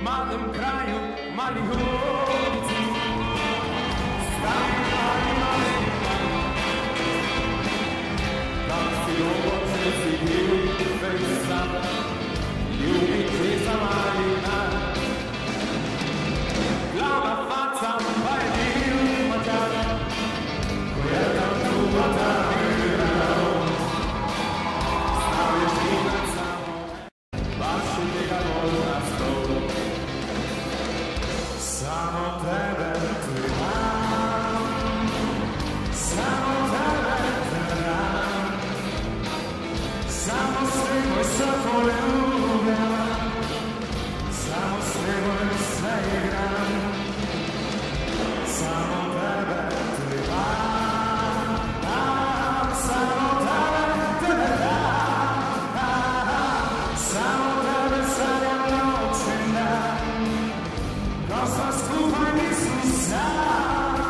malym kraju, mali chłopcy. Stali mali, tam chwilowo wszyscy biły twej same, ljubicie za malina. Glavna faca, pa je bil Mađar, ko je tam čuvata igrao. Stavlješ inac samo, baš je tega volna stolu. Samo tebe trebam, samo tebe trebam, samo sve moj sa poljubljam, samo sve moj sa igram, samo tebe trebam, samo tebe trebam, samo tebe sanjam noć i dan, kao sam skupaj nisam sam.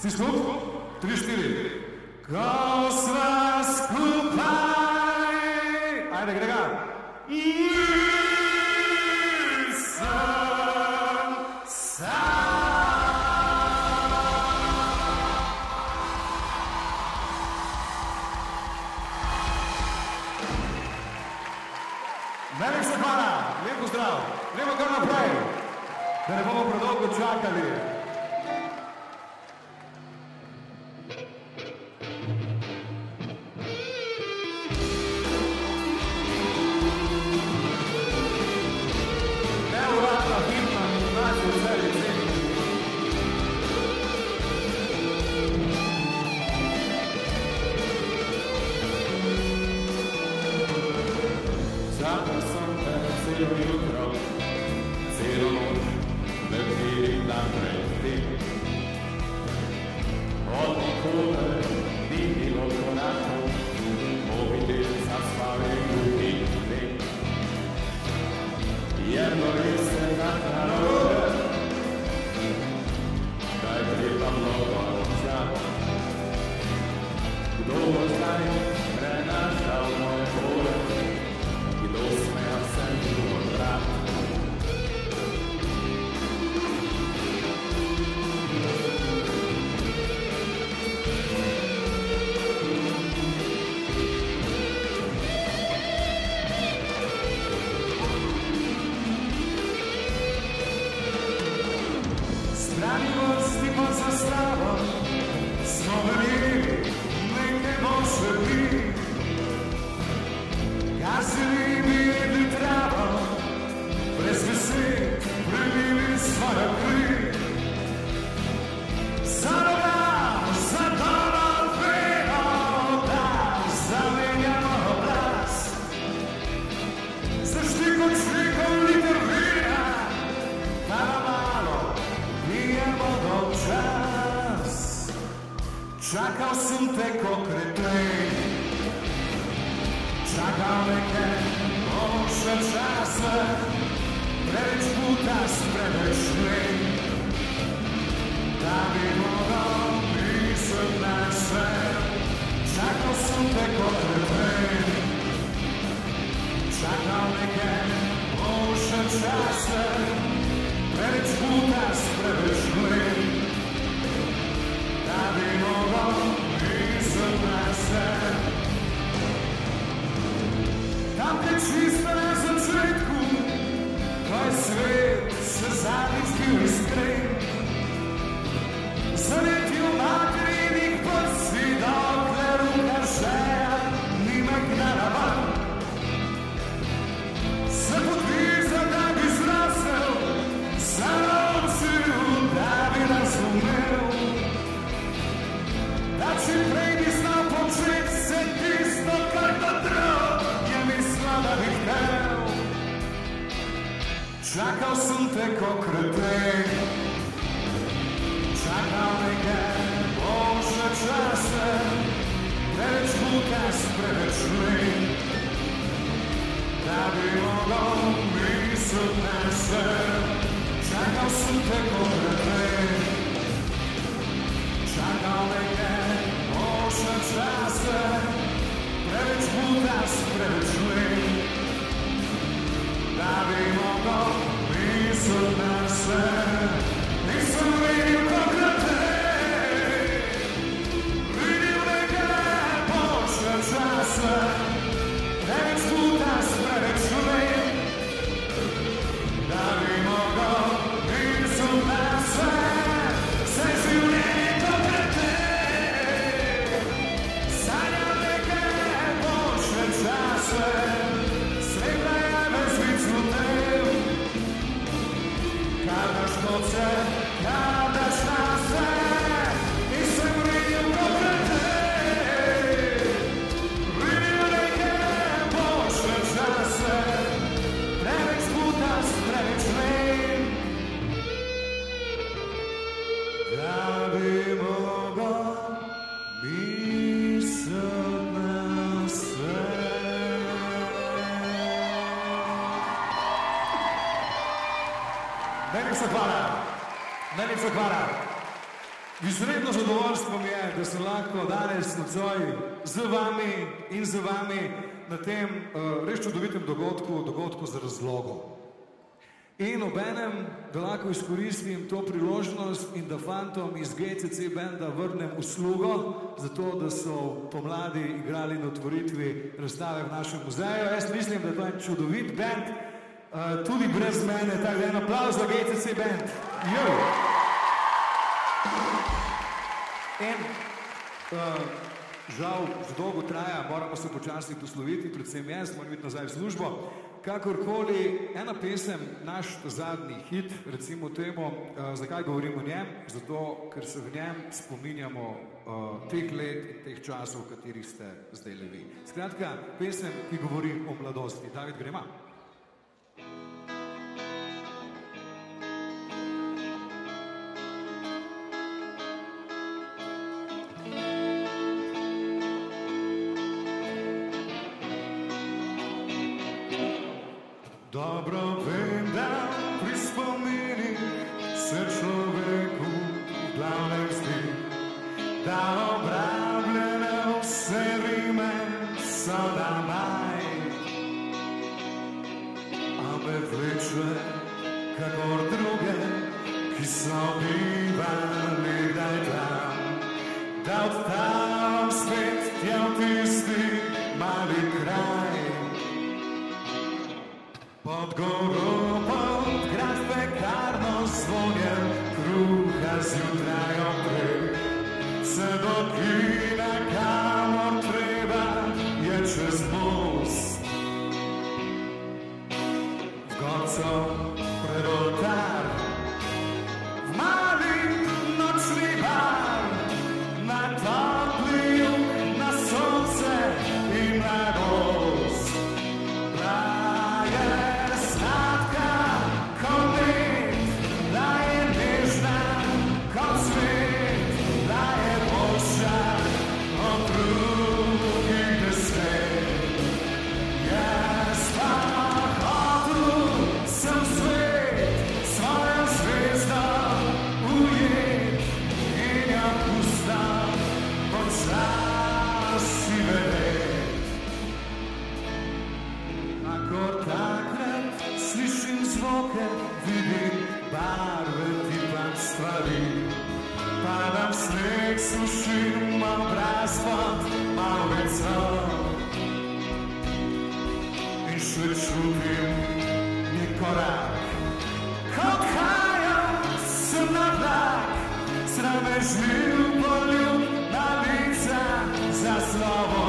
Svi skup? 3-4. Kao sva skupaj. Ajde, Grega. Nisam sam. Velik se hvala. Lijepo zdrav. Gremo kar naprej. Da ne bomo predolgo čakali. Jutro, cijelu noć, me vidim da preti. Od nikome ni bilo konačno, mobitel zaspali u hitni. Jedno li se natranože, da je treba mnogo noća. Kdo možda je prenašao moje bole, kdo smeja sem od vrat. ko kreten. Čakal neke boljše čase, preveč puta sprevečni, da bi mogao pisat na sve. Čakal sam te ko kreten, čakal neke boljše čase, preveč puta sprevečni, da bi mogao pisat na sve. Tam te čisto na začetku, ko je svet še zadnjič bil iskren, zaletil materinih prsi, dokler ruka žeja ni megnala van. Se podviza, da bi zrasel, zanovčil, da bi razumel, da čim prej bi znal početi se tisto, kar ta drog je mislil, da bi htel. Čakal sem te ko kreten, čakal neke boljše čase, preveč puta sprevečni, da bi mogel mislit na sve. Čakal sem te ko kreten, čakal neke boljše čase, preveč puta sprevečni, da bi mogel mislit na sve. Nisem videl ko kreten, videl neke boljše čase, preveč puta sprevečni, da bi mogel mislit na sve. Vse življenje ko kreten, sanjam neke boljše čase, srebra je vezvic lutev, kadaš noce, kadaš na sve. Nisem videl ko kreten, videl neke boljše čase, preveč puta sprevečni, da bi mogel mislit na sve. Najlepša hvala. Najlepša hvala. Izredno zadovoljstvo mi je, da sem lahko danes nocoj z vami in z vami na tem res čudovitem dogodku z razlogom. In obenem, da lahko izkoristim to priložnost in da fantom iz GCC benda vrnem uslugo, zato da so pomladi igrali na otvoritvi razstave v našem muzeju. Jaz mislim, da to je en čudovit bend, tudi brez mene, tako da en aplavz za GCC band. In žal, že dolgo traja, moramo se počasi posloviti, predvsem jaz, moram iti nazaj v službo. Kakorkoli, ena pesem, naš zadnji hit, recimo temu, zakaj govorim o njem? Zato, ker se v njem spominjamo teh let in teh časov, v katerih ste zdaj le vi. Skratka, pesem, ki govori o mladosti. David, gremo? Dobro vem, da pri spominih se človeku v glavnem zdi, da obrabljene vse rime so damaj, a me vleče kakor druge, ki so bivali kdaj tam, da odtavam spet tja v tisti mali kraj. Pod goro, pod grad pekarno zvonjem kruha zjutraj obtreh, vse do kina, kamor treba, je čez most. V Gorco pred oltar, v mali nočni bar, na topli jug, na sonce in na gost. Od zvoke vidim, barve tipam stvari. Padam sneg, sušim, mal brasfalt, mal vecav. In še čutim ni korak. Ko odhajam, sem na vlak, sramežljiv poljub na lica za slovo.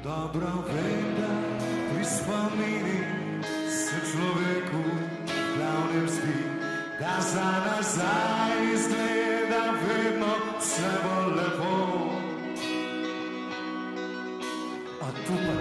Dobro vem, da pri spominih se človeku glavnem zdi, da za nazaj izgleda vedno vse bolj lepo. A tu pa